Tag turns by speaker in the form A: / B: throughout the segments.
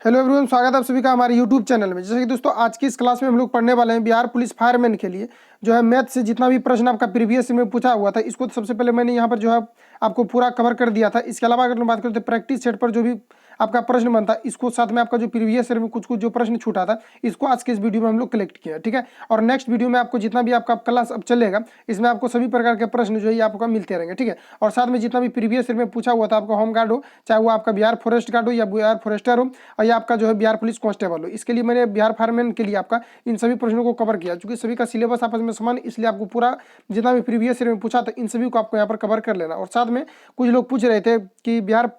A: Hello everyone, स्वागत है आप सभी का हमारे यूट्यूब चैनल में। जैसे कि दोस्तों आज की इस क्लास में हम लोग पढ़ने वाले हैं बिहार पुलिस फायरमैन के लिए जो है मैथ से जितना भी प्रश्न आपका प्रीवियस में पूछा हुआ था इसको तो सबसे पहले मैंने यहाँ पर जो है आपको पूरा कवर कर दिया था। इसके अलावा अगर हम बात करें तो प्रैक्टिस सेट पर जो भी आपका प्रश्न बनता इसको साथ में आपका जो प्रीवियस ईयर में कुछ कुछ जो प्रश्न छूटा था इसको आज के इस वीडियो में हम लोग कलेक्ट किया, ठीक है। और नेक्स्ट वीडियो में आपको जितना भी आपका क्लास अब चलेगा इसमें आपको सभी प्रकार के प्रश्न जो है आपको मिलते रहेंगे, ठीक है। और साथ में जितना भी प्रीवियस ईयर में पूछा हुआ था आपका होम गार्ड हो, चाहे वो आपका बिहार फॉरेस्ट गार्ड हो या बिहार फॉरेस्टर हो और या आपका जो है बिहार पुलिस कांस्टेबल हो, इसके लिए मैंने बिहार फायरमैन के लिए आपका इन सभी प्रश्नों को कवर किया। चूंकि सभी का सिलेबस आपस में समान, इसलिए आपको पूरा जितना भी प्रीवियस ईयर में पूछा था इन सभी को आपको यहाँ पर कवर कर लेना। और साथ में कुछ लोग पूछ रहे थे कि बिहार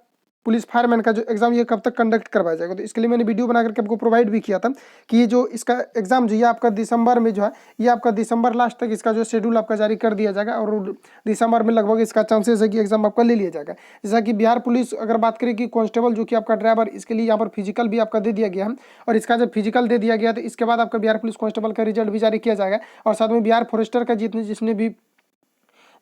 A: पुलिस फायरमैन का जो एग्जाम ये कब तक कंडक्ट करवाया जाएगा, तो इसके लिए मैंने वीडियो बना करके आपको प्रोवाइड भी किया था कि ये जो इसका एग्जाम जो ये आपका दिसंबर में जो है ये आपका दिसंबर लास्ट तक इसका जो शेड्यूल आपका जारी कर दिया जाएगा और दिसंबर में लगभग इसका चांसेस है कि एग्जाम आपका ले लिया जाएगा। जैसा कि बिहार पुलिस अगर बात करें कि कांस्टेबल जो कि आपका ड्राइवर, इसके लिए यहाँ पर फिजिकल भी आपका दे दिया गया है और इसका जब फिजिकल दे दिया गया तो इसके बाद आपका बिहार पुलिस कांस्टेबल का रिजल्ट भी जारी किया जाएगा। और साथ में बिहार फॉरेस्टर का जिसने भी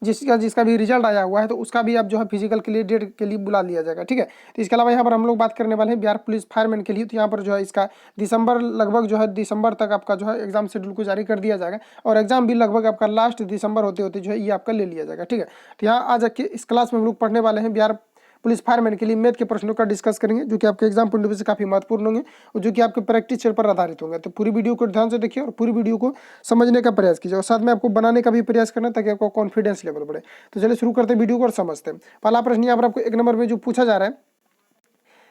A: जिसका भी रिजल्ट आया हुआ है तो उसका भी आप जो है फिजिकल के लिए डेट के लिए बुला लिया जाएगा, ठीक है। तो इसके अलावा यहाँ पर हम लोग बात करने वाले हैं बिहार पुलिस फायरमैन के लिए, तो यहाँ पर जो है इसका दिसंबर लगभग जो है दिसंबर तक आपका जो है एग्जाम शेड्यूल को जारी कर दिया जाएगा और एग्जाम भी लगभग आपका लास्ट दिसंबर होते होते जो है ये आपका ले लिया जाएगा, ठीक है। तो यहाँ आज के इस क्लास में हम लोग पढ़ने वाले हैं बिहार पुलिस फायरमैन के लिए मैथ के प्रश्नों का डिस्कस करेंगे जो कि आपके एग्जाम पॉइंट ऑफ व्यू से काफी महत्वपूर्ण होंगे और जो कि आपके प्रैक्टिस सेट पर आधारित होंगे। तो पूरी वीडियो को ध्यान से देखिए और पूरी वीडियो को समझने का प्रयास कीजिए और साथ में आपको बनाने का भी प्रयास करना ताकि आपको कॉन्फिडेंस लेवल बढ़े। तो चलिए शुरू करते हैं वीडियो को और समझते हैं। पहला प्रश्न यहाँ पर आपको एक नंबर में जो पूछा जा रहा है,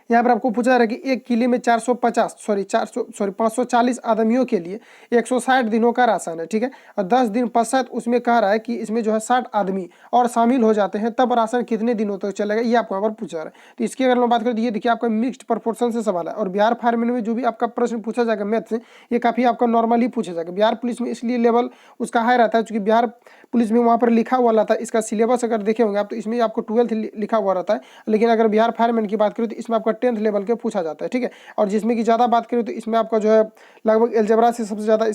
A: यहाँ पर आपको पूछा जा रहा है कि एक किले में 540 आदमियों के लिए 160 दिनों का राशन है, ठीक है। और 10 दिन पश्चात उसमें कह रहा है कि इसमें जो है 60 आदमी और शामिल हो जाते हैं तब राशन कितने दिनों तक चलेगा, ये आपको यहाँ पर पूछा जा रहा है। तो इसकी अगर हम बात करें तो ये देखिए आपका मिक्स्ड प्रोपोर्शन से सवाल है और बिहार फायरमैन में जो भी आपका प्रश्न पूछा जाएगा मैथ से ये काफी आपका नॉर्मली पूछा जाएगा। बिहार पुलिस में इसलिए लेवल उसका हाई रहता है क्योंकि बिहार पुलिस में वहाँ पर लिखा हुआ रहता है, इसका सिलेबस अगर देखे होंगे आप तो इसमें आपको 12th लिखा हुआ रहता है, लेकिन अगर बिहार फायरमैन की बात करें तो इसमें आपका 10th लेवल के पूछा जाता है, ठीक है। और जिसमें कि ज़्यादा बात करें तो इसमें आपका जो है लगभग अलजेब्रा से सबसे ज़्यादा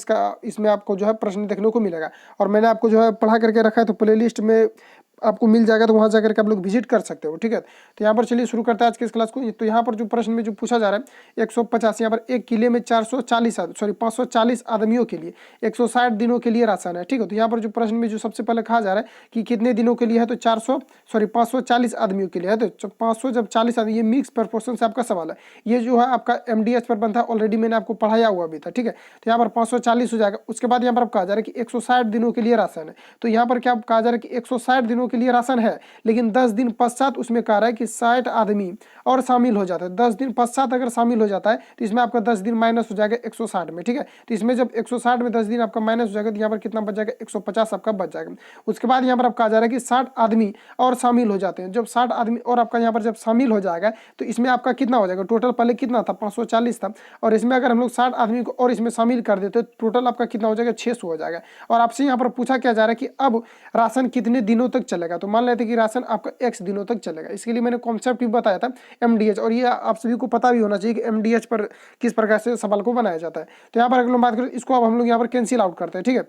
A: इसमें आपको जो है प्रश्न देखने को मिलेगा और मैंने आपको जो है पढ़ा करके रखा है तो प्लेलिस्ट में आपको मिल जाएगा, तो वहाँ जाकर के आप लोग विजिट कर सकते हो, ठीक है। तो यहाँ पर चलिए शुरू करते हैं आज के इस क्लास को। तो यहाँ पर जो प्रश्न में जो पूछा जा रहा है 150, यहाँ पर एक किले में 540 आदमियों के लिए 160 दिनों के लिए राशन है, ठीक है। तो यहाँ पर जो प्रश्न में जो सबसे पहले कहा जा रहा है कि कितने दिनों के लिए है, तो 540 आदमियों के लिए है। तो 500 जब 40 आदमी, ये मिक्स प्रोपोर्शन से आपका सवाल है। ये जो है आपका MDH पर बनता है, ऑलरेडी मैंने आपको पढ़ाया हुआ भी था, ठीक है। तो यहाँ पर 540 हो जाएगा। उसके बाद यहाँ पर कहा जा रहा है कि 160 दिनों के लिए राशन है। तो यहाँ पर क्या कहा जा रहा है कि 160 दिनों के लिए राशन है, लेकिन 10 दिन पश्चात उसमें कह रहा है कि 60 आदमी और शामिल हो जाता है। 10 दिन पश्चात अगर शामिल हो जाता है तो इसमें आपका 10 दिन माइनस हो जाएगा 160 में, ठीक है। तो इसमें जब 160 में 10 दिन आपका माइनस हो जाएगा तो यहाँ पर कितना बच जाएगा, 150 आपका बच जाएगा। उसके बाद यहाँ पर आपका कहा जा रहा है कि 60 आदमी और शामिल हो जाते हैं। जब 60 आदमी और आपका यहाँ पर जब शामिल हो जाएगा तो इसमें आपका कितना हो जाएगा, टोटल पहले कितना था 540 था और इसमें अगर हम लोग 60 आदमी को और इसमें शामिल कर देते तो टोटल आपका कितना हो जाएगा, 600 हो जाएगा। और आपसे यहाँ पर पूछा क्या जा रहा है कि अब राशन कितने दिनों तक चलेगा, तो मान लेते कि राशन आपका X दिनों तक चलेगा। इसके लिए मैंने कॉन्सेप्ट भी बताया था MDH, और ये आप सभी को पता भी होना चाहिए कि MDH पर किस प्रकार से सवाल को बनाया जाता है। तो यहाँ पर अगर हम बात करें इसको अब हम लोग यहाँ पर कैंसिल आउट करते हैं, ठीक है।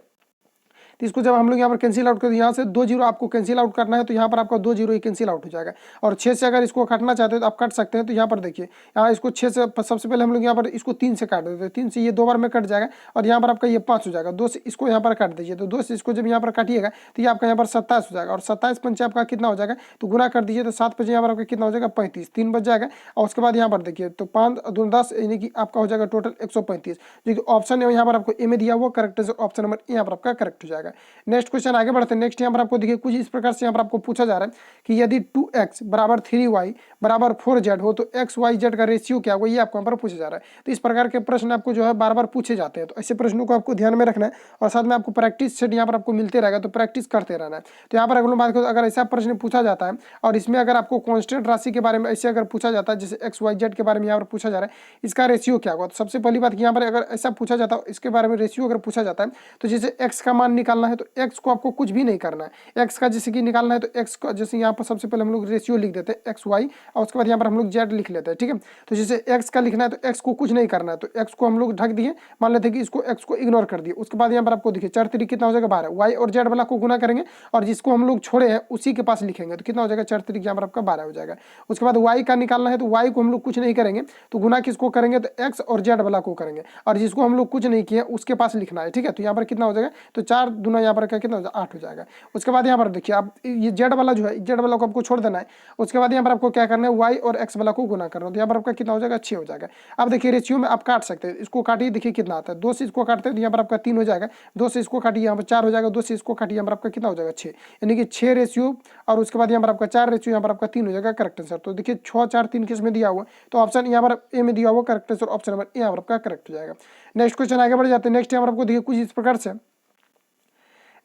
A: तो इसको जब हम लोग यहाँ पर कैंसिल आउट कर यहाँ से 2 जीरो आपको कैंसिल आउट करना है तो यहाँ पर आपका 2 जीरो ही कैंसिल आउट हो जाएगा। और 6 से अगर इसको काटना चाहते हो तो आप काट सकते हैं। तो यहाँ पर देखिए यहाँ इसको 6 से सबसे पहले हम लोग यहाँ पर इसको 3 से काट देते हैं, 3 से ये 2 बार में कट जाएगा और यहाँ पर आपका ये 5 हो जाएगा। 2 से इसको यहाँ पर काट दीजिए, तो 2 से इसको जब यहाँ पर काटिएगा तो ये आपका यहाँ पर 27 हो जाएगा और 27 पंचे आपका कितना हो जाएगा, तो गुना कर दीजिए तो 7 पंचे यहाँ पर आपका कितना हो जाएगा, 35, 3 बच जाएगा। और उसके बाद यहाँ पर देखिए तो 5 दूनी 10 यानी कि आपका हो जाएगा टोटल 135, जो कि ऑप्शन है यहाँ पर आपको ए में दिया हुआ करेक्ट है, ऑप्शन नंबर यहाँ पर आपका करेक्ट हो जाएगा। नेक्स्ट क्वेश्चन आगे बढ़ते हैं। नेक्स्ट यहाँ पर आपको देखिए कुछ इस प्रकार से यहाँ पर आपको पूछा जा रहा है कि यदि 2x बराबर 3y बराबर 4z हो तो x-y-z का रेशियो क्या होगा, ये आपको यहाँ पर पूछा जा रहा है। तो इस प्रकार के प्रश्न आपको जो है बार बार पूछे जाते हैं, तो ऐसे प्रश्नों को आपको ध्यान में रखना है और साथ में आपको प्रैक्टिस सेट यहाँ पर आपको मिलते रहेगा, तो प्रैक्टिस करते रहना है। तो यहाँ पर अगर बात करें अगर ऐसा प्रश्न पूछा जाता है और इसमें अगर आपको कॉन्स्टेंट राशि के बारे में ऐसे अगर पूछा जाता है जैसे x-y-z के बारे में यहाँ पर पूछा जा रहा है, इसका रेशियो क्या होगा। तो सबसे पहली बात यहाँ पर अगर ऐसा पूछा जाता है इसके बारे में रेशियो अगर पूछा जाता है तो जैसे x का मान निकालना निकालना है तो एक्स को आपको कुछ भी नहीं करना है। एक्स का जैसे कि निकालना है तो एक्स का जैसे यहाँ पर सबसे पहले हम लोग रेशियो लिख देते हैं एक्स वाई, और उसके बाद यहाँ पर हम लोग जेड लिख लेते हैं, ठीक है। तो जैसे एक्स का लिखना है तो एक्स को कुछ नहीं करना है, तो एक्स को हम लोग ढक दिए, मान लेते हैं कि इसको एक्स को इग्नोर कर दिए। उसके बाद यहाँ पर आपको देखिए 4 3 कितना हो जाएगा 12, वाई और जेड वाला को गुना करेंगे और जिसको हम लोग छोड़े हैं उसी के पास लिखेंगे, तो कितना हो जाएगा 4 3 यहाँ पर आपका 12 हो जाएगा। उसके बाद वाई का निकालना है तो वाई को हम लोग कुछ नहीं करेंगे, तो गुना किसको करेंगे तो एक्स और जेड वाला को करेंगे, और जिसको हम लोग कुछ नहीं किए उसके पास लिखना है, ठीक है। तो यहाँ पर कितना हो जाएगा तो 4 दूना यहाँ पर कितना हो जाएगा 8 हो जाएगा। उसके बाद यहाँ पर देखिए आप ये जेड वाला जो है जेड वाला को आपको छोड़ देना है। उसके बाद यहाँ पर आपको क्या करना है वाई और एक्स वाला को गुना करना है, तो यहाँ पर आपका कितना हो जाएगा 6 हो जाएगा। अब देखिए रेशियो में आप काट सकते हैं, इसको काटिए देखिए कितना आता है, 2 से इसको काटते हैं तो यहाँ पर आपका 3 हो जाएगा, 2 से इसको काटिए यहाँ पर 4 हो जाएगा, 2 से इसको काटिए यहाँ पर आपका कितना हो जाएगा 6, यानी कि 6 रेशियो और उसके बाद यहाँ पर आपका 4 रेशियो यहाँ पर आपका 3 हो जाएगा करेक्ट आंसर। तो देखिए 6 4 3 किस में दिया हुआ, तो ऑप्शन यहाँ पर ए में दिया हुआ correct answer, option number A यहाँ पर आपका करेक्ट हो जाएगा। नेक्स्ट क्वेश्चन आगे बढ़ जाते हैं। नेक्स्ट यहाँ पर आपको देखिए कुछ इस प्रकार से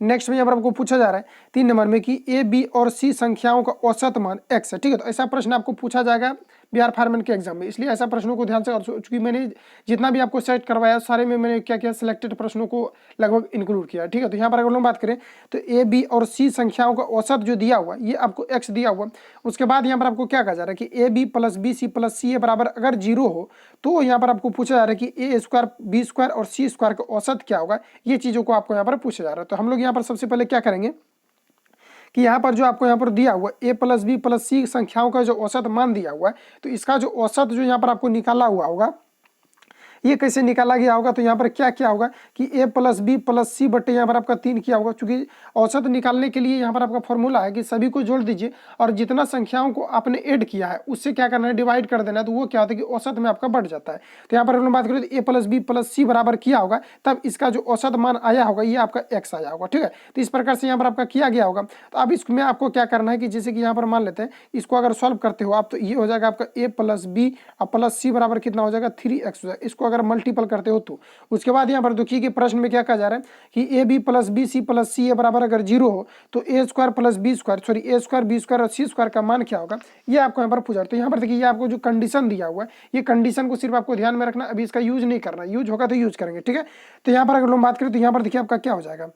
A: नेक्स्ट में यहाँ पर आपको पूछा जा रहा है 3 नंबर में कि ए बी और सी संख्याओं का औसत मान x है, ठीक है। तो ऐसा प्रश्न आपको पूछा जाएगा बिहार फार्मन के एग्जाम में, इसलिए ऐसा प्रश्नों को ध्यान से, और चूंकि मैंने जितना भी आपको सेट करवाया सारे में मैंने क्या किया सिलेक्टेड प्रश्नों को लगभग इंक्लूड किया, ठीक है। तो यहाँ पर अगर हम बात करें तो ए बी और सी संख्याओं का औसत जो दिया हुआ ये आपको x दिया हुआ, उसके बाद यहाँ पर आपको क्या कहा जा रहा है कि A B plus B C plus C A बराबर अगर 0 हो तो यहाँ पर आपको पूछा जा रहा है कि ए स्क्वायर बी स्क्वायर और सी स्क्वायर का औसत क्या होगा, ये चीज़ों को आपको यहाँ पर पूछा जा रहा है। तो हम लोग यहाँ पर सबसे पहले क्या करेंगे कि यहाँ पर जो आपको यहाँ पर दिया हुआ ए प्लस बी प्लस सी संख्याओं का जो औसत मान दिया हुआ है, तो इसका जो औसत जो यहाँ पर आपको निकाला हुआ होगा ये कैसे निकाला गया होगा, तो यहाँ पर क्या क्या होगा कि ए प्लस बी प्लस सी बट्टे यहाँ पर आपका 3 किया होगा। चूंकि औसत निकालने के लिए यहाँ पर आपका फॉर्मूला है कि सभी को जोड़ दीजिए और जितना संख्याओं को आपने ऐड किया है उससे क्या करना है डिवाइड कर देना है, तो वो क्या होता है कि औसत में आपका बढ़ जाता है। तो यहाँ पर हम बात करें तो ए प्लस बी प्लस सी बराबर किया होगा, तब इसका जो औसत मान आया होगा ये आपका एक्स आया होगा, ठीक है। तो इस प्रकार से यहाँ पर आपका किया गया होगा। तो अब इसमें आपको क्या करना है कि जैसे कि यहाँ पर मान लेते हैं इसको अगर सॉल्व करते हो आप, तो ये हो जाएगा आपका ए प्लस बी प्लस सी बराबर कितना हो जाएगा 3x हो जाएगा। इसको अगर मल्टीपल करते हो तो उसके बाद यहाँ पर देखिए कि प्रश्न में क्या कहा जा रहा है कि A B plus B C plus C A बराबर अगर 0 हो तो A square plus B square sorry A square B square और सी स्क्वायर का मान क्या होगा, ये आपको यहाँ पर पूछा। तो यहाँ पर देखिए ये आपको जो कंडीशन दिया हुआ है ये कंडीशन को सिर्फ आपको ध्यान में रखना, अभी इसका यूज नहीं करना, यूज होगा तो यूज करेंगे, ठीक है। तो यहाँ पर अगर हम बात करें तो यहाँ पर देखिए आपका क्या हो जाएगा,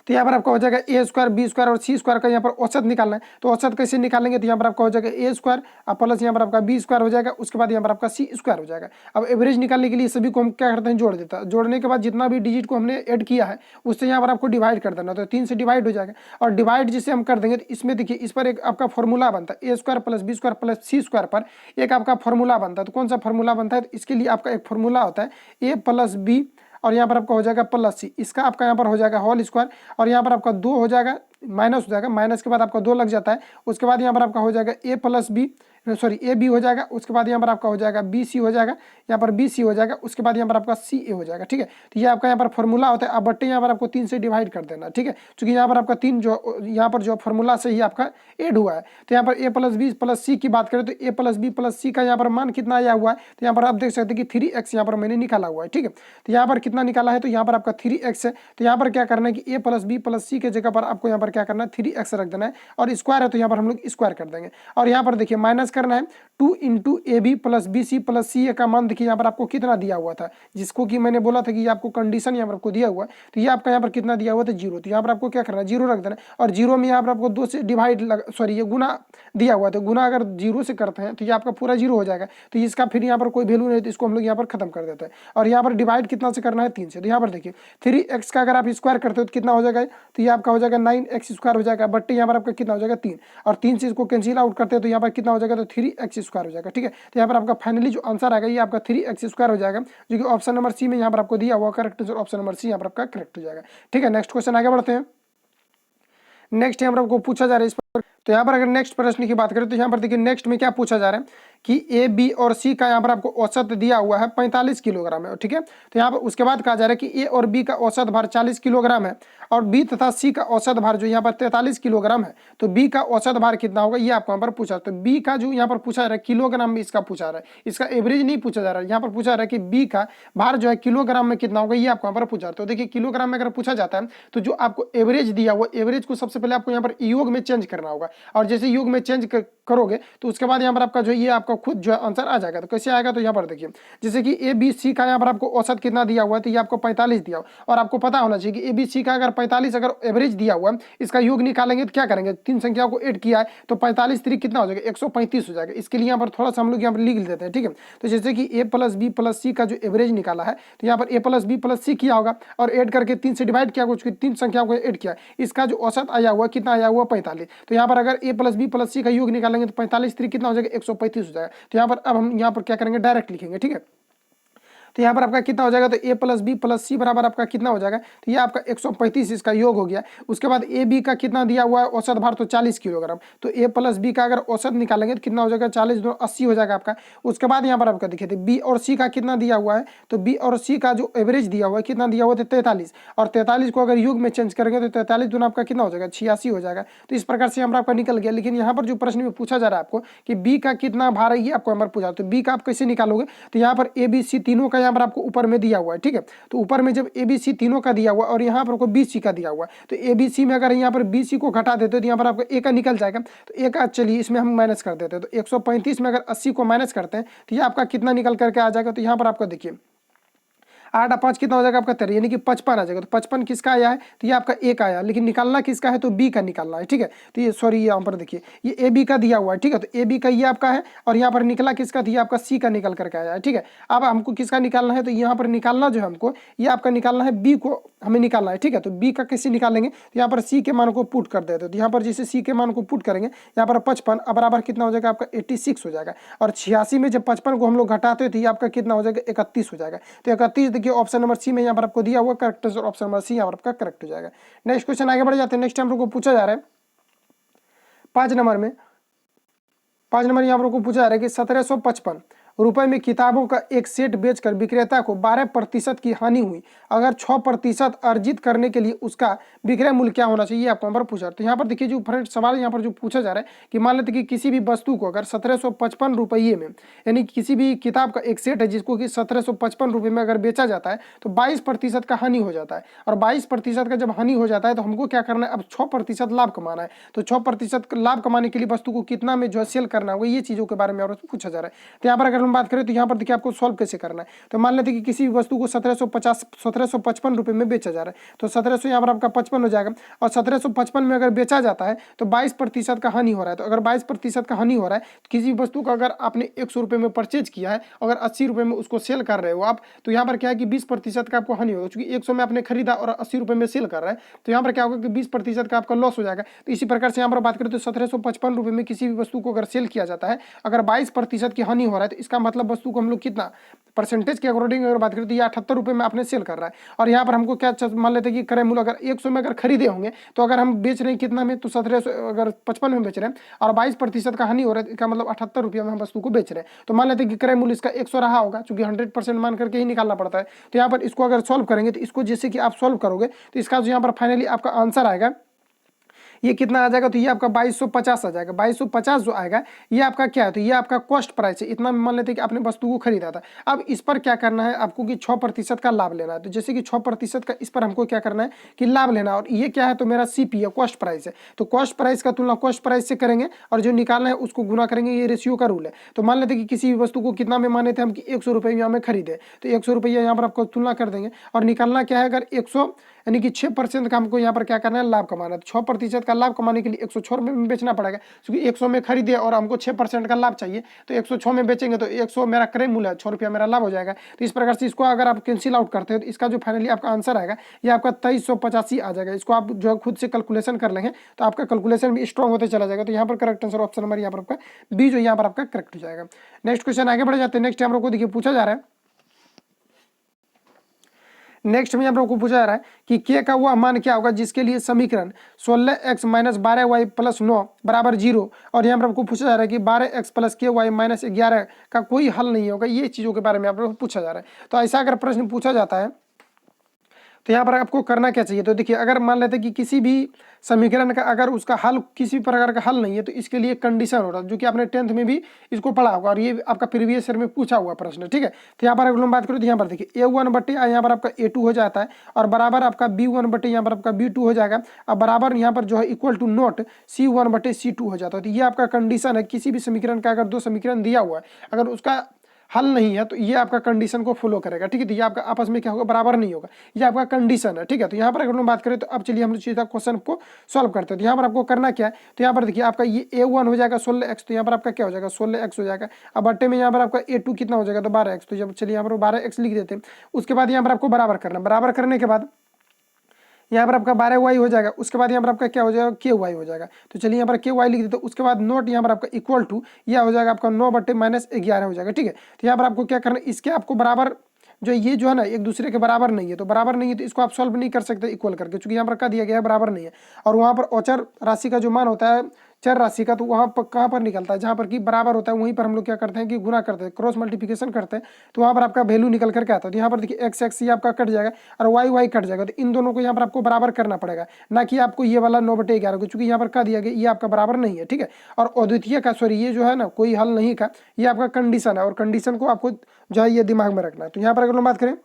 A: तो यहाँ पर आपका हो जाएगा ए स्क्वायर बी स्क्वायर और सी स्क्वायर का यहाँ पर औसत निकालना है। तो औसत कैसे निकालेंगे, तो यहाँ पर आपका हो जाएगा ए स्क्वायर प्लस यहाँ पर आपका बी स्क्वायर हो जाएगा, उसके बाद यहाँ पर आपका सी स्क्वायर हो जाएगा। अब एवरेज निकालने के लिए सभी को हम क्या करते हैं जोड़ देता है, जोड़ने के बाद जितना भी डिजिट को हमने ऐड किया है उससे यहाँ पर आपको डिवाइड कर देना, तो 3 से डिवाइड हो जाएगा। और डिवाइड जिसे हम कर देंगे तो इसमें देखिए इस पर एक आपका फॉर्मूला बनता है A square plus B square plus C square पर एक आपका फॉर्मूला बनता है। तो कौन सा फॉर्मूला बनता है, तो इसके लिए आपका एक फॉर्मूला होता है ए प्लस बी और यहाँ पर आपका हो जाएगा प्लस सी, इसका आपका यहाँ पर हो जाएगा होल स्क्वायर और यहाँ पर आपका 2 हो जाएगा, माइनस हो जाएगा, माइनस के बाद आपका 2 लग जाता है। उसके बाद यहाँ पर आपका हो जाएगा A plus B sorry A B हो जाएगा, उसके बाद यहाँ पर आपका हो जाएगा बी सी हो जाएगा, यहाँ पर बी सी हो जाएगा, उसके बाद यहाँ पर आपका सी ए हो जाएगा, ठीक है। तो ये आपका यहाँ पर फॉर्मूला होता है। अब बट्टे यहाँ पर आपको 3 से डिवाइड कर देना, ठीक है, क्योंकि यहाँ पर आपका 3 जो यहाँ पर जो फॉर्मूला से ही आपका ऐड हुआ है। तो यहाँ पर ए प्लस बी प्लस सी की बात करें तो ए प्लस बी प्लस सी का यहाँ पर मान कितना आया हुआ है, तो यहाँ पर आप देख सकते हैं कि 3x यहाँ पर मैंने निकाला हुआ है, ठीक है। तो यहाँ पर कितना निकाला है, तो यहाँ पर आपका 3x है। तो यहाँ पर क्या करना है कि ए प्लस बी प्लस सी के जगह पर आपको यहाँ पर क्या करना है 3x रख देना है, और स्क्वायर है तो यहाँ पर हम लोग स्क्वायर कर देंगे। और यहाँ पर देखिए माइनस करना है 2 into A B plus B C plus C A का मान देखिए यहाँ पर आपको कितना दिया हुआ था, जिसको कि मैंने बोला था कि आपको कंडीशन यहाँ पर आपको दिया हुआ है। तो ये आपका यहाँ पर कितना दिया हुआ था 0, तो यहाँ पर आपको क्या करना है 0 रख देना है। और 0 में यहाँ पर आपको 2 से डिवाइड सॉरी ये गुना दिया हुआ, तो गुना अगर 0 से करते हैं तो ये आपका पूरा 0 हो जाएगा। तो इसका फिर यहाँ पर कोई वैल्यू नहीं, तो इसको हम लोग यहाँ पर खत्म कर देते हैं। और यहाँ पर डिवाइड कितना से करना है 3 से। तो यहाँ पर देखिए 3x का अगर आप स्क्वायर करते हो तो कितना हो जाएगा, तो ये आपका हो जाएगा 9x स्क्वायर हो जाएगा, बट यहाँ पर आपका कितना हो जाएगा 3, और 3 से इसको कैंसिल आउट करते हैं तो यहाँ पर कितना हो जाएगा, तो 3x स्क्वायर हो जाएगा, ठीक है। तो यहाँ पर आपका फाइनली जो आंसर आएगा ये आपका 3x स्क्वायर हो जाएगा, जो कि ऑप्शन नंबर सी में यहाँ पर आपको दिया हुआ correct answer option number C यहाँ पर आपका करेक्ट हो जाएगा, ठीक है। नेक्स्ट क्वेश्चन आगे बढ़ते हैं। नेक्स्ट यहाँ पर आपको पूछा जा रहा है इस पर, तो यहाँ पर अगर नेक्स्ट प्रश्न की बात करें तो यहाँ पर देखिए नेक्स्ट में क्या पूछा जा रहा है कि ए बी और सी का यहाँ पर आपको औसत दिया हुआ है 45 किलोग्राम है, ठीक है। तो यहाँ पर उसके बाद कहा जा रहा है कि ए और बी का औसत भार 40 किलोग्राम है और बी तथा सी का औसत भार जो यहाँ पर 43 किलोग्राम है, तो बी का औसत भार कितना होगा ये आपको यहाँ पर पूछा। तो बी का जो यहाँ पर पूछा जा रहा है किलोग्राम में इसका पूछा रहा है, इसका एवरेज नहीं पूछा जा रहा है, यहाँ पर पूछा रहा है कि बी का भार जो है किलोग्राम में कितना होगा ये आपको यहाँ पर पूछा। तो देखिए किलोग्राम में अगर पूछा जाता है तो जो आपको एवरेज दिया हुआ एवरेज को सबसे पहले आपको यहाँ पर योग में चेंज करना होगा, और जैसे युग में चेंज करोगे तो उसके बाद यहाँ पर आपका जो ये आपका खुद जो आंसर आ जाएगा। तो कैसे आएगा, तो यहाँ पर देखिए जैसे कि ए बी सी का यहाँ पर आपको औसत कितना दिया हुआ है, तो ये आपको 45 दिया हुआ, और आपको पता होना चाहिए कि ए बी सी का अगर 45 अगर एवरेज दिया हुआ है, इसका योग निकालेंगे तो क्या करेंगे, तीन संख्याओं को ऐड किया है तो 45 3 कितना हो जाएगा, 135 हो जाएगा। इसके लिए यहाँ पर थोड़ा सा हम लोग यहाँ पर लिख देते हैं, ठीक है। तो जैसे कि ए प्लस बी प्लस सी का जो एवरेज निकाला है, तो यहाँ पर ए प्लस बी प्लस सी किया होगा और ऐड करके 3 से डिवाइड किया, कुछ 3 संख्याओं को ऐड किया, इसका जो औसत आया हुआ कितना आया हुआ 45। तो यहाँ पर अगर ए प्लस बी प्लस सी का योग निकालेंगे तो 45 3 कितना हो जाएगा, 135 हो जाएगा। तो यहाँ पर अब हम यहाँ पर क्या करेंगे, डायरेक्ट लिखेंगे, ठीक है। तो यहाँ पर आपका कितना हो जाएगा, तो ए प्लस बी प्लस सी बराबर आपका कितना हो जाएगा, तो ये आपका 135 इसका योग हो गया। उसके बाद ए बी का कितना दिया हुआ है औसत भार, तो 40 किलोग्राम। तो ए प्लस बी का अगर औसत निकालेंगे तो कितना हो जाएगा, 40 2 80 हो जाएगा आपका। उसके बाद यहाँ पर आपका देखिए थे बी और सी का कितना दिया हुआ है, तो बी और सी का जो एवरेज दिया हुआ है कितना दिया हुआ है, 43, और 43 को अगर योग में चेंज करेंगे तो 43 दूना आपका कितना हो जाएगा, 86 हो जाएगा। तो इस प्रकार से यहाँ पर आपका निकल गया। लेकिन यहाँ पर जो प्रश्न में पूछा जा रहा है आपको कि बी का कितना भार है, ये आपको यहाँ पर पूछा, तो बी का आप कैसे निकालोगे, तो यहाँ पर ए बी सी तीनों का यहाँ पर आपको ऊपर में दिया हुआ है, ठीक है। तो ऊपर में जब ए बी सी तीनों का दिया हुआ और यहाँ पर बी सी का दिया हुआ है, तो ए बी सी में अगर यहाँ पर बी सी को घटा देते हो तो यहाँ पर आपको ए का निकल जाएगा। तो ए का चलिए इसमें हम माइनस कर देते हैं, तो 135 में अगर 80 को माइनस करते हैं तो ये आपका कितना निकल करके आ जाएगा, तो यहाँ पर आपको देखिए 8 और 5 कितना हो जाएगा आपका 13, यानी कि 55 आ जाएगा। तो 55 किसका आया है, तो ये आपका ए का आया, लेकिन निकालना किसका है, तो बी का निकालना है, ठीक है। तो ये सॉरी यहाँ पर देखिए ये ए बी का दिया हुआ है, ठीक है। तो ए बी का ये आपका है और यहाँ पर निकला किसका, तो ये आपका सी का निकल करके आया है, ठीक है। अब हमको किसका निकालना है, तो यहाँ पर निकालना जो है हमको ये आपका निकालना है बी को हमें निकालना है, ठीक है। तो बी का कैसे निकालेंगे, तो यहाँ पर सी के मान को पुट कर देते हैं। तो यहाँ पर जैसे सी के मान को पुट करेंगे, यहाँ पर 55 बराबर कितना हो जाएगा आपका 86 हो जाएगा, और 86 में जब 55 को हम लोग घटाते हैं तो ये आपका कितना हो जाएगा 31 हो जाएगा। तो 31 देखिए ऑप्शन नंबर सी में यहाँ पर आपको दिया हुआ correct answer option number C यहाँ पर आपका करेक्ट हो जाएगा। नेक्स्ट क्वेश्चन आगे बढ़ जाते हैं। नेक्स्ट टाइम को पूछा जा रहा है 5 नंबर में, 5 नंबर यहाँ पर पूछा जा रहा है कि 1755 रुपए में किताबों का एक सेट बेचकर विक्रेता को 12% की हानि हुई, अगर 6% अर्जित करने के लिए उसका विक्रय मूल्य क्या होना चाहिए, आपको यहाँ पर पूछा। तो यहाँ पर देखिए जो फ्रेंड सवाल यहाँ पर जो पूछा जा रहा है कि मान लेते कि किसी भी वस्तु को अगर 1755 रुपये में, यानी किसी भी किताब का एक सेट है जिसको कि 1755 रुपये में अगर बेचा जाता है तो 22% का हानि हो जाता है, और 22% का जब हानि हो जाता है तो हमको क्या करना है, अब 6% लाभ कमाना है। तो 6% लाभ कमाने के लिए वस्तु को कितना में जो है सेल करना होगा, ये चीज़ों के बारे में पूछा जा रहा है। तो यहाँ पर अगर हम बात करें तो यहाँ पर देखिए आपको सॉल्व कैसे करना है। तो मान लेते कि किसी भी वस्तु को 1755 रुपये में बेचा जा रहा है, तो 1700 यहाँ पर आपका 55 हो जाएगा, और 1755 में अगर बेचा जाता है तो 22% का हानि हो रहा है। तो अगर 22% का हानि हो रहा है तो किसी वस्तु का अगर आपने 100 रुपये में परचेज किया है, अगर 80 रुपये में उसको सेल कर रहे हो आप, तो यहाँ पर क्या है कि 20% का आपको हानि होगा, क्योंकि 100 में आपने खरीदा और 80 रुपये में सेल कर रहा है, तो यहाँ पर क्या होगा कि 20% का आपका लॉस हो जाएगा। तो इसी प्रकार से यहाँ पर बात करें तो 1755 रुपये में किसी भी वस्तु को अगर सेल किया जाता है, अगर 22% की हानि हो रहा है, तो इसका मतलब वस्तु को हम लोग कितना परसेंटेज के अकॉर्डिंग अगर बात करें तो ये 78 रुपये में आपने सेल कर रहा है। और यहाँ पर हमको क्या मान लेते हैं कि क्रय मूल्य अगर 100 में अगर खरीदे होंगे, तो अगर हम बेच रहे हैं कितना में, तो 1700 अगर 55 में बेच रहे हैं और 22% का हानि हो रहा है, इसका मतलब 78 रुपये में हम वस्तु को बेच रहे हैं। तो मान लेते हैं कि क्रय मूल्य इसका 100 रहा होगा, चूंकि 100% मान करके ही निकालना पड़ता है। तो यहाँ पर इसको अगर सॉल्व करेंगे तो इसको जैसे कि आप सॉल्व करोगे तो इसका जो यहाँ पर फाइनली आपका आंसर आएगा ये कितना आ जाएगा, तो ये आपका 2250 आ जाएगा। 2250 जो आएगा ये आपका क्या है, तो ये आपका कॉस्ट प्राइस है, इतना मान लेते हैं कि आपने वस्तु को खरीदा था। अब इस पर क्या करना है आपको कि 6% का लाभ लेना है। तो जैसे कि 6% का इस पर हमको क्या करना है कि लाभ लेना है, और ये क्या है, तो मेरा CP है, कॉस्ट प्राइस है। तो कॉस्ट प्राइस का तुलना कॉस्ट प्राइस से करेंगे और जो निकालना है उसको गुना करेंगे, ये रेशियो का रूल है। तो मान लेते कि किसी भी वस्तु को कितना में माने थे हम कि 100 रुपये में हमें खरीदे, तो 100 रुपये यहाँ पर आपको तुलना कर देंगे, और निकालना क्या है, अगर 100 यानी कि 6% का हमको यहाँ पर क्या करना है, लाभ कमाना है। तो 6% का लाभ कमाने के लिए 106 रुपये में बेचना पड़ेगा, क्योंकि 100 में खरीदे और हमको 6% का लाभ चाहिए, तो 106 में बेचेंगे तो 100 मेरा क्रय मूल्य है, 6 रुपया मेरा लाभ हो जाएगा। तो इस प्रकार से इसको अगर आप कैंसिल आउट करते हैं तो इसका जो फाइनली आपका आंसर आएगा ये आपका 2385 आ जाएगा। इसको आप जो खुद से कैलकुलेशन कर लेंगे तो आपका कैलकुलेशन भी स्ट्रॉन्ग होते चला जाएगा। तो यहाँ पर करेक्ट आंसर ऑप्शन नंबर यहाँ पर आपका बी जो यहाँ पर आपका करेक्ट हो जाएगा। नेक्स्ट क्वेश्चन आगे बढ़ जाते हैं। नेक्स्ट हम लोग को देखिए पूछा जा रहा है, नेक्स्ट में हम लोग को पूछा जा रहा है कि k का वह मान क्या होगा जिसके लिए समीकरण 16x माइनस 12y प्लस 9 बराबर 0, और यहाँ पर आपको पूछा जा रहा है कि 12x प्लस KY माइनस 11 का कोई हल नहीं होगा। ये चीज़ों के बारे में आप लोग पूछा जा रहा है। तो ऐसा अगर प्रश्न पूछा जाता है तो यहाँ पर आपको करना क्या चाहिए, तो देखिए अगर मान लेते हैं कि किसी भी समीकरण का अगर उसका हल किसी प्रकार का हल नहीं है तो इसके लिए कंडीशन होता है, जो कि आपने 10th में भी इसको पढ़ा होगा और ये आपका प्रीवियस ईयर में पूछा हुआ प्रश्न, ठीक है। तो यहाँ पर अगर हम बात करें तो यहाँ पर देखिए A1 यहाँ पर आपका A2 हो जाता है और बराबर आपका B1 यहाँ पर आपका B2 हो जाएगा और बराबर यहाँ पर जो है इक्वल टू नोट C1/C2 हो जाता है। तो ये आपका कंडीशन है, किसी भी समीकरण का अगर दो समीकरण दिया हुआ है अगर उसका हल नहीं है तो ये आपका कंडीशन को फॉलो करेगा, ठीक है। तो ये आपका आपस में क्या होगा, बराबर नहीं होगा, ये आपका कंडीशन है, ठीक है। तो यहाँ पर अगर हम बात करें तो अब चलिए हम सीधा क्वेश्चन को सॉल्व करते हैं। तो यहाँ पर आपको करना क्या है, तो यहाँ पर देखिए आपका ये A1 हो जाएगा 16x, तो यहाँ पर आपका क्या हो जाएगा 16x हो जाएगा। अब बट्टे में यहाँ पर आपका A2 कितना हो जाएगा, तो 12x, तो जब चलिए यहाँ पर 12x लिख देते हैं। उसके बाद यहाँ पर आपको बराबर करना, बराबर करने के बाद यहाँ पर आपका 12y हो जाएगा। उसके बाद यहाँ पर आपका क्या हो जाएगा, KY हो जाएगा। तो चलिए यहाँ पर KY लिख देते, उसके बाद नोट यहाँ पर आपका इक्वल टू यह हो जाएगा आपका 9/-11 हो जाएगा, ठीक है। तो यहाँ पर आपको क्या करना है, इसके आपको बराबर जो ये जो है ना एक दूसरे के बराबर नहीं है, तो बराबर नहीं है तो इसको आप सॉल्व नहीं कर सकते इक्वल करके, क्योंकि यहाँ पर क्या दिया गया है, बराबर नहीं है। और वहाँ पर औचर राशि का जो मान होता है चर राशि का, तो वहाँ पर कहाँ पर निकलता है, जहाँ पर कि बराबर होता है वहीं पर हम लोग क्या करते हैं कि गुना करते हैं, क्रॉस मल्टीप्लिकेशन करते हैं, तो वहाँ पर आपका वैल्यू निकल करके आता है। तो यहाँ पर देखिए x ये आपका कट जाएगा और y कट जाएगा, तो इन दोनों को यहाँ पर आपको बराबर करना पड़ेगा, ना कि आपको ये वाला 9/11 को, चूंकि यहाँ पर क्या दिया गया ये आपका बराबर नहीं है, ठीक है। और अद्वितीय का सॉरी ये जो है ना कोई हल नहीं का, ये आपका कंडीशन है और कंडीशन को आपको जो है ये दिमाग में रखना है। तो यहाँ पर अगर हम बात करें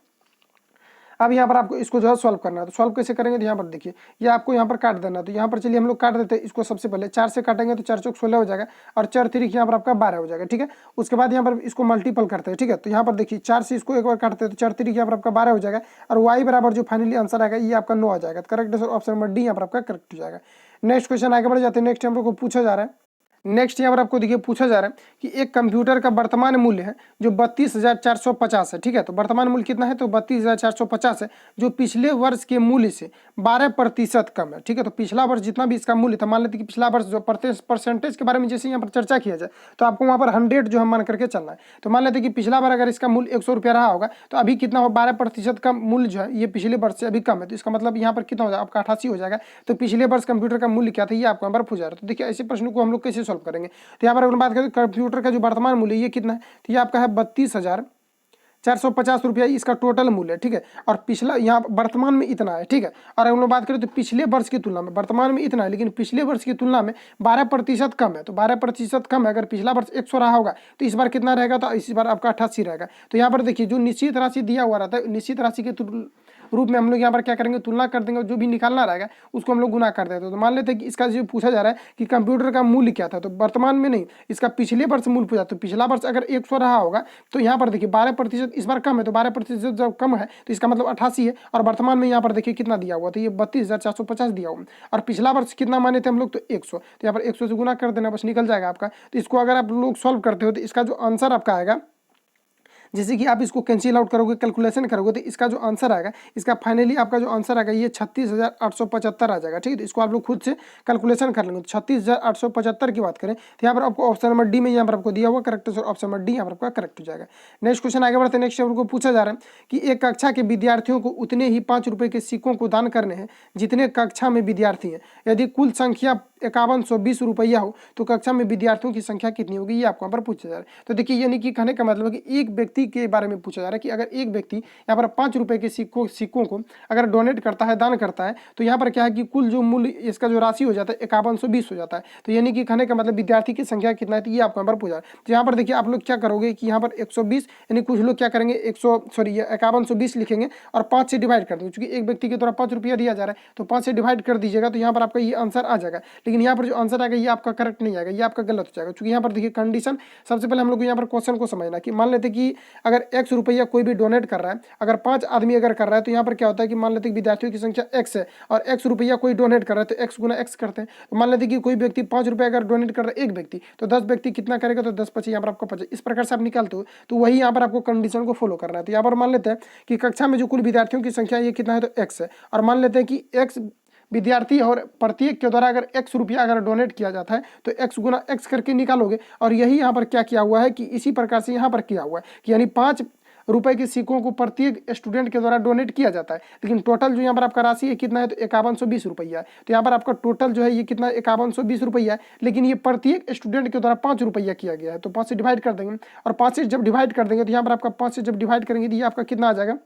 A: अब यहाँ पर आपको इसको जो है सॉल्व करना है, तो सॉल्व कैसे करेंगे, तो यहाँ पर देखिए ये आपको यहाँ पर काट देना है। तो यहाँ पर चलिए हम लोग काट देते हैं इसको, सबसे पहले 4 से काटेंगे तो 4 चौक 16 हो जाएगा और 4 तिरिक यहाँ पर आपका 12 हो जाएगा, ठीक है। उसके बाद यहाँ पर इसको मल्टीपल करते हैं, ठीक है। तो यहाँ पर देखिए 4 से इसको एक बार काटते हैं तो 4 तिरिक यहाँ पर आपका 12 हो जाएगा और y बराबर जो फाइनली आंसर आएगा ये आपका 9 आ जाएगा। Correct answer option number D यहाँ पर आपका करेक्ट हो जाएगा। नेक्स्ट क्वेश्चन आगे बढ़ जाते हैं। नेक्स्ट हम लोग को पूछा जा रहा है, नेक्स्ट यहाँ पर आपको देखिए पूछा जा रहा है कि एक कंप्यूटर का वर्तमान मूल्य है जो 32,450 है, ठीक है। तो वर्तमान मूल्य कितना है, तो 32,450 है, जो पिछले वर्ष के मूल्य से 12% कम है, ठीक है। तो पिछला वर्ष जितना भी इसका मूल्य था, मान लेते कि पिछला वर्ष जो परसेंटेज के बारे में जैसे यहाँ पर चर्चा किया जाए तो आपको वहाँ पर 100 जो है मान करके चलना है। तो मान लेते कि पिछला बार अगर इसका मूल्य 100 रुपया रहा होगा तो अभी कितना हो, 12% का मूल्य जो है ये पिछले वर्ष से अभी कम है, तो इसका मतलब यहाँ पर कितना हो जाएगा आपका 88 हो जाएगा। तो पिछले वर्ष कंप्यूटर का मूल्य क्या था ये आपको यहाँ पर पूछा जा रहा है। तो देखिए ऐसे प्रश्न को हम लोग कैसे सॉल्व करेंगे, तो यहाँ पर अगर बात करें कंप्यूटर का जो वर्तमान मूल्य ये कितना है, तो ये आपका है 32,450 रुपया इसका टोटल मूल्य है, ठीक है। और पिछला यहाँ वर्तमान में इतना है, ठीक है। और हम लोग बात करें तो पिछले वर्ष की तुलना में वर्तमान में इतना है, लेकिन पिछले वर्ष की तुलना में 12% कम है। तो 12% कम है, अगर पिछला वर्ष 100 रहा होगा तो इस बार कितना रहेगा, तो इस बार आपका 88 रहेगा। तो यहाँ पर देखिए जो निश्चित राशि दिया हुआ रहता है, निश्चित राशि के रूप में हम लोग यहाँ पर क्या करेंगे, तुलना कर देंगे, जो भी निकालना रहेगा उसको हम लोग गुना कर देते हैं। तो मान लेते हैं कि इसका जो पूछा जा रहा है कि कंप्यूटर का मूल्य क्या था, तो वर्तमान में नहीं, इसका पिछले वर्ष मूल्य पूछा। तो पिछला वर्ष अगर 100 रहा होगा तो यहाँ पर देखिए 12% इस बार कम है, तो 12% जब कम है तो इसका मतलब 88 है। और वर्तमान में यहाँ पर देखिए कितना दिया हुआ, तो ये 32,450 दिया हुआ, और पिछला वर्ष कितना माने थे हम लोग, तो 100। तो यहाँ पर 100 से गुना कर देना, बस निकल जाएगा आपका। तो इसको अगर आप लोग सॉल्व करते हो तो इसका जो आंसर आपका आएगा, जैसे कि आप इसको कैंसिल आउट करोगे, कैलकुलेशन करोगे, तो इसका जो आंसर आएगा, इसका फाइनली आपका जो आंसर आएगा ये 36,875 आ जाएगा, ठीक है। तो इसको आप लोग खुद से कैलकुलेशन कर लेंगे। तो 36,875 की बात करें तो यहाँ पर आपको ऑप्शन नंबर डी में यहाँ पर आपको दिया हुआ correct answer option number D यहाँ पर आपका करेक्ट हो जाएगा। नेक्स्ट क्वेश्चन आगे बढ़ते हैं। नेक्स्ट आपको पूछा जा रहा है कि एक कक्षा के विद्यार्थियों को उतने ही 5 रुपये के सिक्कों को दान करने हैं जितने कक्षा में विद्यार्थी हैं। यदि कुल संख्या 5120 रुपया हो तो कक्षा में विद्यार्थियों की संख्या कितनी होगी, ये आपको यहाँ पर पूछा जा रहा है। तो देखिए यानी कि कहने का मतलब है कि एक व्यक्ति के बारे में पूछा जा रहा है कि अगर एक व्यक्ति यहाँ पर 5 रुपये के सिक्कों को अगर डोनेट करता है, दान करता है, तो यहाँ पर क्या है कि कुल जो मूल्य इसका जो राशि हो जाता है 5120 हो जाता है। तो यानी कि कहने का मतलब विद्यार्थी की संख्या कितना है, तो ये आपको यहाँ पर पूछा है। तो यहाँ पर देखिए आप लोग क्या करोगे कि यहाँ पर 120 यानी कुछ लोग क्या करेंगे 5120 लिखेंगे और 5 से डिवाइड कर देंगे, क्योंकि एक व्यक्ति के द्वारा 5 रुपया दिया जा रहा है तो 5 से डिवाइड कर दीजिएगा, तो यहाँ पर आपका ये आंसर आ जाएगा। लेकिन यहाँ पर जो आंसर आएगा ये आपका करेक्ट नहीं आएगा, ये आपका गलत हो जाएगा, क्योंकि यहाँ पर देखिए कंडीशन सबसे पहले हम लोग यहाँ पर क्वेश्चन को समझना कि मान लेते कि अगर x रुपया कोई भी डोनेट कर रहा है, अगर 5 आदमी अगर कर रहा है तो यहाँ पर क्या होता है कि मान लेते कि विद्यार्थियों की संख्या x है और x रुपया कोई डोनेट कर रहा है तो x गुना x करते हैं। तो मान लेते कि कोई व्यक्ति 5 रुपया अगर डोनेट कर रहा है एक व्यक्ति, तो 10 व्यक्ति कितना करेगा, तो 10 25 यहाँ पर आपको 50, इस प्रकार से आप निकालते हो। तो वही यहाँ पर आपको कंडीशन को फॉलो करना है। तो यहाँ पर मान लेते हैं कि कक्षा में जो कुल विद्यार्थियों की संख्या ये कितना है, तो x है, और मान लेते हैं कि x विद्यार्थी और प्रत्येक के द्वारा अगर x रुपया अगर डोनेट किया जाता है तो x गुना x करके निकालोगे। और यही यहाँ पर क्या किया हुआ है कि इसी प्रकार से यहाँ पर किया हुआ है कि यानी 5 रुपए के सिक्कों को प्रत्येक स्टूडेंट के द्वारा डोनेट किया जाता है, लेकिन टोटल जो यहाँ पर आपका राशि है कितना है, तो 5120 रुपया है। तो यहाँ पर आपका टोटल जो है ये कितना 5120 रुपया है, लेकिन ये प्रत्येक स्टूडेंट के द्वारा 5 रुपया किया गया है। तो 5 से डिवाइड कर देंगे, और 5 से जब डिवाइड कर देंगे तो यहाँ पर आपका 5 से जब डिवाइड करेंगे तो ये आपका कितना आ जाएगा,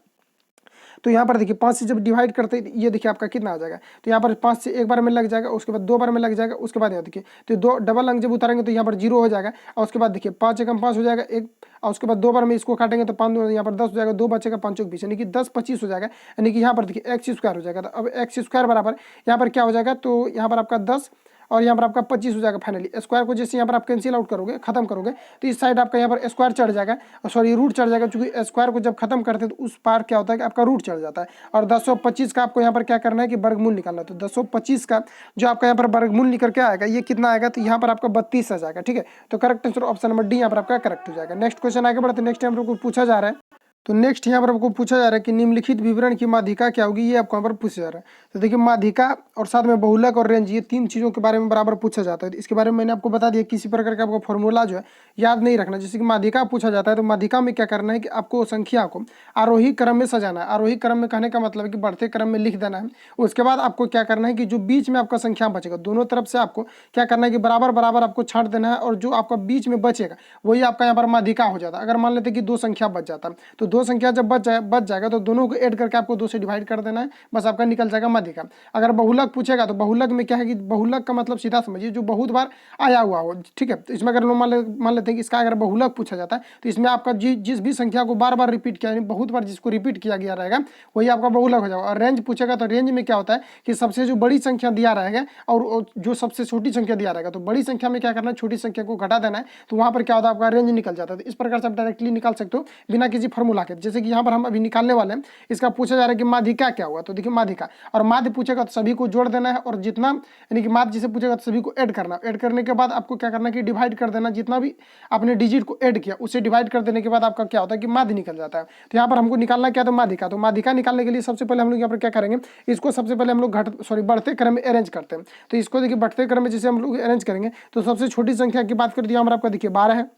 A: तो यहाँ पर देखिए 5 से जब डिवाइड करते हैं ये देखिए आपका कितना आ जाएगा, तो यहाँ पर 5 से एक बार में लग जाएगा, उसके बाद 2 बार में लग जाएगा, उसके बाद यहाँ देखिए तो 2 डबल अंक जब उतारेंगे तो यहाँ पर 0 हो जाएगा, और उसके बाद देखिए 5 एकम 5 हो जाएगा एक, और उसके बाद 2 बार में इसको काटेंगे तो 5 यहाँ पर 10 हो जाएगा, 2 बचेगा 5 चौक 20 यानी कि 10 25 हो जाएगा, यानी कि यहाँ पर देखिए एक्स स्क्वायर हो जाएगा। तो अब एक्स स्क्वायर बराबर यहाँ पर क्या हो जाएगा, तो यहाँ पर आपका 10 और यहाँ पर आपका 25 हो जाएगा। फाइनली स्क्वायर को जैसे यहाँ पर आप कैंसिल आउट करोगे, खत्म करोगे, तो इस साइड आपका यहाँ पर स्क्वायर चढ़ जाएगा, सॉरी रूट चढ़ जाएगा, क्योंकि स्क्वायर को जब खत्म करते हैं तो उस पार क्या होता है कि आपका रूट चढ़ जाता है। और 1025 का आपको यहाँ पर क्या करना है कि वर्गमूल निकालना है। तो 1025 का जो आपका यहाँ पर वर्गमूल निकल के आएगा ये कितना आएगा, तो यहाँ पर आपका 32 आ जाएगा। ठीक है, तो correct answer option number D यहाँ पर आपका करेक्ट हो जाएगा। नेक्स्ट क्वेश्चन आगे बढ़ते, नेक्स्ट टाइम को पूछा जा रहा है। तो नेक्स्ट यहाँ पर आपको पूछा जा रहा है कि निम्नलिखित विवरण की माध्यिका क्या होगी, ये आपको यहाँ पर पूछा जा रहा है। तो देखिए माध्यिका और साथ में बहुलक और रेंज ये 3 चीज़ों के बारे में बराबर पूछा जाता है। तो इसके बारे में मैंने आपको बता दिया, किसी प्रकार का आपको फॉर्मूला जो है याद नहीं रखना। जैसे कि माध्यिका पूछा जाता है तो माध्यिका में क्या करना है कि आपको संख्या को आरोही क्रम में सजाना है। आरोही क्रम में कहने का मतलब है कि बढ़ते क्रम में लिख देना है। उसके बाद आपको क्या करना है कि जो बीच में आपका संख्या बचेगा दोनों तरफ से आपको क्या करना है कि बराबर बराबर आपको छांट देना है, और जो आपका बीच में बचेगा वही आपका यहाँ पर माध्यिका हो जाता है। अगर मान लेते कि 2 संख्या बच जाता है तो 2 संख्या जब बच जाएगा तो दोनों को ऐड करके आपको 2 से डिवाइड कर देना है, बस आपका निकल जाएगा माध्यिका। अगर बहुलक पूछेगा तो बहुलक में क्या है कि बहुलक का मतलब सीधा समझिए जो बहुत बार आया हुआ हो। ठीक है, तो इसमें अगर मान लेते हैं कि इसका अगर बहुलक पूछा जाता है तो इसमें आपका जिस भी संख्या को बार बार रिपीट किया, बहुत बार जिसको रिपीट किया गया रहेगा वही आपका बहुलक हो जाएगा। और रेंज पूछेगा तो रेंज में क्या होता है कि सबसे जो बड़ी संख्या दिया रहेगा और जो सबसे छोटी संख्या दिया रहेगा, तो बड़ी संख्या में क्या करना है छोटी संख्या को घटा देना है, तो वहां पर क्या होता है आपका रेंज निकल जाता है। तो इस प्रकार से आप डायरेक्टली निकाल सकते हो बिना किसी फॉर्मूला के। जैसे कि यहाँ पर हम अभी निकालने वाले हैं, इसका पूछा जा रहा है कि माध्यिका क्या हुआ। तो देखिए माध्यिका और माध्य पूछेगा तो सभी को जोड़ देना है, और जितना यानी कि माध्य जिसे पूछेगा तो सभी को ऐड करना। ऐड करने के बाद आपको क्या करना है कि डिवाइड कर देना, जितना भी आपने डिजिट को ऐड किया उसे डिवाइड कर देने के बाद आपका क्या होता है कि माध्य निकल जाता है। तो यहाँ पर हमको निकालना क्या, तो माध्यिका। तो माध्यिका निकालने के लिए सबसे पहले हम लोग यहाँ पर क्या करेंगे, इसको सबसे पहले हम लोग बढ़ते क्रम में अरेंज करते हैं। तो इसको देखिए बढ़ते क्रम में जैसे हम लोग अरेंज करेंगे तो सबसे छोटी संख्या की बात कर दिया हम आपका देखिए 12 है,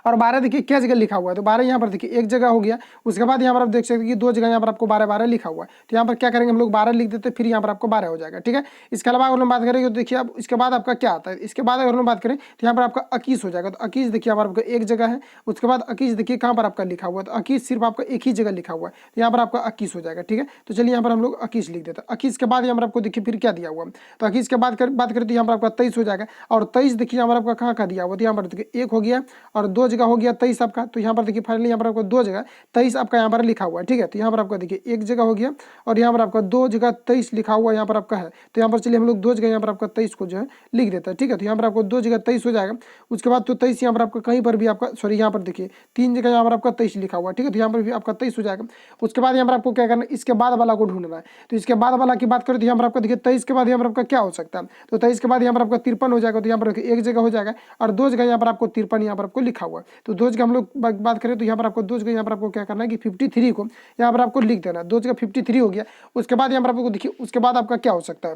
A: और 12 देखिए क्या जगह लिखा हुआ है, तो 12 यहाँ पर देखिए एक जगह हो गया। उसके बाद यहाँ पर आप देख सकते हैं कि 2 जगह यहाँ पर आपको 12 लिखा हुआ है। तो यहाँ पर क्या करेंगे हम लोग 12 लिख देते हैं, फिर यहाँ पर आपको 12 हो जाएगा। ठीक है, इसके अलावा अगर हम बात करेंगे तो देखिए अब इसके बाद आपका क्या आता है, इसके बाद अगर हम बात करें तो यहाँ पर आपका 21 हो जाएगा। तो 21 देखिए यहाँ पर आपका एक जगह है, उसके बाद 21 देखिए कहाँ पर आपका लिखा हुआ है, तो 21 सिर्फ आपका एक ही जगह लिखा हुआ है, तो यहाँ पर आपका 21 हो जाएगा। ठीक है, तो चलिए यहाँ पर हम लोग 21 लिख देते हैं। 21 के बाद यहाँ पर आपको देखिए फिर क्या दिया हुआ है, तो 21 के बाद बात करें तो यहाँ पर आपका 23 हो जाएगा। और 23 देखिए यहाँ पर आपका कहाँ का दिया हुआ, तो यहाँ पर देखिए 1 हो गया और 2 जगह हो गया 23 आपका। तो यहाँ पर देखिए फाइनली यहाँ पर आपको 2 जगह 23 आपका यहाँ पर लिखा हुआ है। ठीक है, तो यहाँ पर आपका देखिए एक जगह हो गया और यहाँ पर आपका 2 जगह 23 लिखा हुआ यहाँ पर आपका है। तो यहाँ पर चलिए हम लोग 2 जगह यहाँ पर आपका 23 को जो है लिख देता है। ठीक है, तो यहाँ पर आपको 2 जगह 23 हो जाएगा। उसके बाद तो 23 यहाँ पर आपका कहीं पर भी आपका सॉरी यहाँ पर देखिए 3 जगह यहाँ पर आपका 23 लिखा हुआ है। ठीक है, तो यहाँ पर भी आपका 23 हो जाएगा। उसके बाद यहाँ पर आपको क्या करना है, इसके बाद वाला को ढूंढना है। तो इसके बाद वाला की बात करें तो यहाँ पर आपका देखिए 23 के बाद यहाँ पर आपका क्या हो सकता है, तो 23 के बाद यहाँ पर आपका 53 हो जाएगा। तो यहाँ पर एक जगह हो जाएगा और 2 जगह यहाँ पर आपको 53 यहाँ पर आपको लिखा हुआ है। तो 2 जगह हम लोग बात करें तो यहाँ पर आपको 2 जगह यहाँ पर आपको क्या करना है कि 53 को यहाँ पर आपको लिख देना है। 2 जगह 53 हो गया। उसके बाद यहाँ पर आपको देखिए उसके बाद आपका क्या हो सकता है,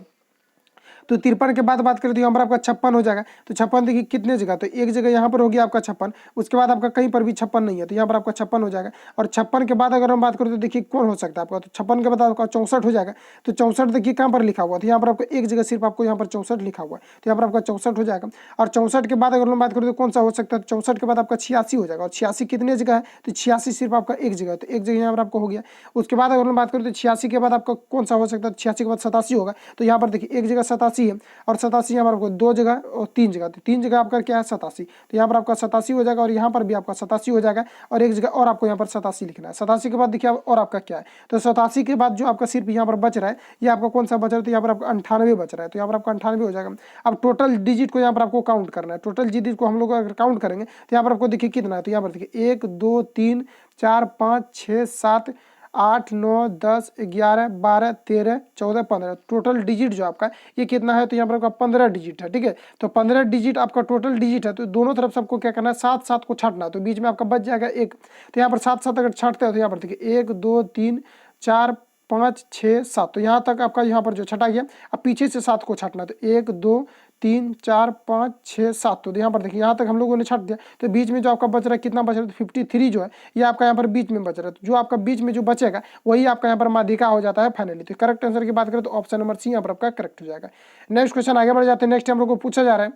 A: तो 53 के बाद बात करें तो यहाँ पर आपका 56 हो जाएगा। तो 56 देखिए कितने जगह, तो एक जगह यहाँ पर हो गया आपका 56, उसके बाद आपका कहीं पर भी 56 नहीं है, तो यहाँ पर आपका 56 हो जाएगा। और 56 के बाद अगर हम बात करें तो देखिए कौन हो सकता है आपका, तो 56 के बाद आपका 64 हो जाएगा। तो 64 देखिए कहाँ पर लिखा हुआ, तो यहाँ पर आपको एक जगह सिर्फ आपको यहाँ पर 64 लिखा हुआ है, तो यहाँ पर आपका 64 हो जाएगा। और 64 के बाद अगर हम बात करें तो कौन सा हो सकता है, 64 के बाद आपका 86 हो जाएगा। और 86 कितने जगह है, तो 86 सिर्फ आपका एक जगह है, तो एक जगह यहाँ पर आपको हो गया। उसके बाद अगर हम बात करें तो 86 के बाद आपका कौन सा हो सकता है, 86 के बाद 87 होगा। तो यहाँ पर देखिए एक जगह 87 है और 87 यहाँ पर आपको 2 जगह और 3 जगह, तो 3 जगह आपका क्या है 87, तो यहाँ पर आपका 87 हो जाएगा और यहाँ पर भी आपका 87 हो जाएगा और एक जगह और आपको यहाँ पर 87 लिखना है। 87 के बाद देखिए और आपका क्या है, तो 87 के बाद जो आपका सिर्फ यहाँ पर बच रहा है ये आपका कौन सा बच रहा है, तो यहाँ पर आपका 98 बच रहा है, तो यहाँ पर आपका 98 हो जाएगा। अब टोटल डिजिट को यहाँ पर आपको काउंट करना है। टोटल डिजिट को हम लोग अगर काउंट करेंगे तो यहाँ पर आपको देखिए कितना है, तो यहाँ पर देखिए 1 2 3 4 5 6 7 8 9 10 11 12 13 14 15 टोटल डिजिट जो आपका ये कितना है, तो यहाँ पर आपका 15 डिजिट है। ठीक है, तो 15 डिजिट आपका टोटल डिजिट है। तो दोनों तरफ सबको क्या करना है 7 7 को छांटना, तो बीच में आपका बच जाएगा 1। तो यहाँ पर 7 7 अगर छांटते हो तो यहाँ पर देखिए 1 2 3 4 5 6 7, तो यहाँ तक आपका यहाँ पर जो छटा गया। अब पीछे से 7 को छाटना, तो 1 2 3 4 5 6 7, तो यहाँ पर देखिए यहाँ तक हम लोगों ने छाट दिया। तो बीच में जो आपका बच रहा है कितना बच रहा है, तो 53 जो है ये आपका यहाँ पर बीच में बच रहा है। तो जो आपका बीच में जो बचेगा वही आपका यहाँ पर माध्यिका हो जाता है फाइनली। तो करेक्ट आंसर की बात करें तो ऑप्शन नंबर सी यहाँ पर आपका करेक्ट हो जाएगा। नेक्स्ट क्वेश्चन आगे बढ़ जाते हैं। नेक्स्ट हम लोग को पूछा जा रहा है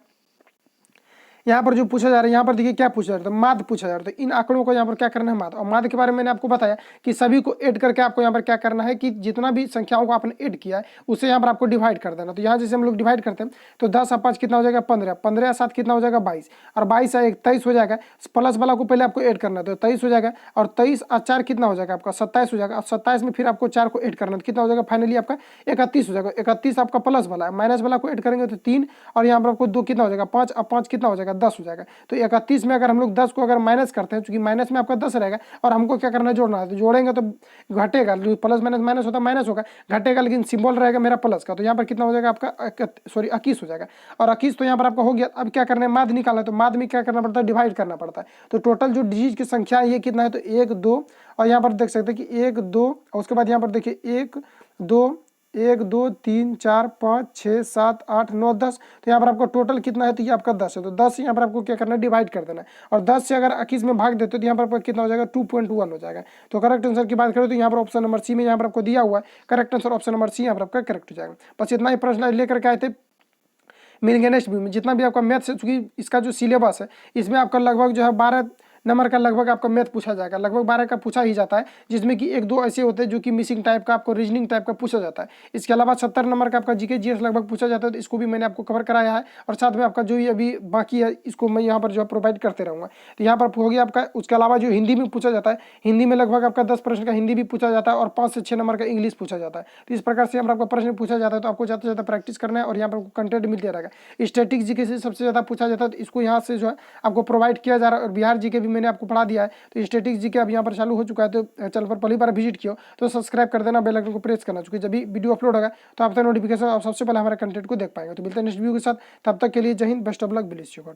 A: यहाँ पर जो पूछा जा रहा है, यहाँ पर देखिए क्या पूछा जा रहा है, तो माध्य पूछा जा रहा है। तो इन आंकड़ों को यहाँ पर क्या करना है, माध्य। और माध्य के बारे में मैंने आपको बताया कि सभी को ऐड करके आपको यहाँ पर क्या करना है कि जितना भी संख्याओं को आपने ऐड किया है उसे यहाँ पर आपको डिवाइड कर देना। तो यहाँ जैसे हम लोग डिवाइड करते हैं तो 10 और 5 कितना हो जाएगा 15, 15 या 7 कितना हो जाएगा 22, और 22 या 23 हो जाएगा। प्लस वाला को पहले आपको ऐड करना है तो 23 हो जाएगा, और 23 और 4 कितना हो जाएगा आपका 27 हो जाएगा, और 27 में फिर आपको 4 को ऐड करना है तो कितना हो जाएगा फाइनली आपका 31 हो जाएगा। 31 आपका प्लस वाला है, माइनस वाला को ऐड करेंगे तो 3, और यहाँ पर आपको 2 कितना हो जाएगा 5, और 5 कितना हो जाएगा 10 हो जाएगा। तो 31 में अगर हम लोग 10 को अगर माइनस करते हैं, क्योंकि माइनस में आपका 10 रहेगा और हमको क्या करना है जोड़ना है, तो जोड़ेंगे तो घटेगा, प्लस माइनस माइनस होता है माइनस होगा, घटेगा, लेकिन सिंबल रहेगा मेरा प्लस का। तो यहाँ पर कितना हो जाएगा आपका 21 हो जाएगा, और 21 तो यहाँ पर आपका हो गया। अब क्या करना है, माध्य निकालना है, तो माध्य में क्या करना पड़ता है, डिवाइड करना पड़ता है। तो टोटल जो डिजिट की संख्या है ये कितना है, तो 1 2, और यहाँ पर देख सकते हैं कि 1 2, और उसके बाद यहाँ पर देखिए 1 2 1 2 3 4 5 6 7 8 9 10। तो यहाँ पर आपको टोटल कितना है, तो ये आपका 10 है। तो 10 यहाँ पर आपको क्या करना है, डिवाइड कर देना है, और 10 से अगर 21 में भाग देते हो तो यहाँ पर आपका कितना हो जाएगा 2.1 हो जाएगा। तो करेक्ट आंसर की बात करें तो यहाँ पर ऑप्शन नंबर सी में यहाँ पर आपको दिया हुआ है correct answer, option number C यहाँ पर आपका करेक्ट हो जाएगा। बस इतना ही प्रश्न लेकर के आए थे। मिलेंगे नेक्स्ट वीडियो में। जितना भी आपका मैथ्स है, चूंकि इसका जो सिलेबस है इसमें आपका लगभग जो है 12 नंबर का लगभग आपका मैथ पूछा जाएगा, लगभग 12 का पूछा ही जाता है, जिसमें कि 1 2 ऐसे होते हैं जो कि मिसिंग टाइप का आपको रीजनिंग टाइप का पूछा जाता है। इसके अलावा 70 नंबर का आपका जीके जीएस लगभग पूछा जाता है, तो इसको भी मैंने आपको कवर कराया है, और साथ में आपका जो ये अभी बाकी है इसको मैं यहाँ पर जो है प्रोवाइड करते रहूँगा। तो यहाँ पर हो गया आपका। उसके अलावा जो हिंदी में पूछा जाता है, हिंदी में लगभग आपका 10 प्रश्न का हिंदी भी पूछा जाता है, और 5 से 6 नंबर का इंग्लिश पूछा जाता है। तो इस प्रकार से यहाँ पर आपका प्रश्न पूछा जाता है, तो आपको ज़्यादा से ज़्यादा प्रैक्टिस करना है, और यहाँ पर आपको कंटेंट मिलते रहेगा। स्टैटिक जीके से सबसे ज़्यादा पूछा जाता है, तो इसको यहाँ से जो है आपको प्रोवाइड किया जा रहा है, और बिहार जीके भी मैंने आपको पढ़ा दिया है। तो स्टैटिक जीके अब यहाँ पर चालू हो चुका है, तो चैनल पर पहली बार विजिट किया तो सब्सक्राइब कर देना, बेल आइकन को प्रेस करना, क्योंकि जब भी वीडियो अपलोड होगा तो आप तक नोटिफिकेशन आप सबसे पहले हमारे कंटेंट को देख पाएंगे। तो मिलते हैं नेक्स्ट वीडियो के साथ, तब तक के लिए जय Hind, best of luck, bless you God.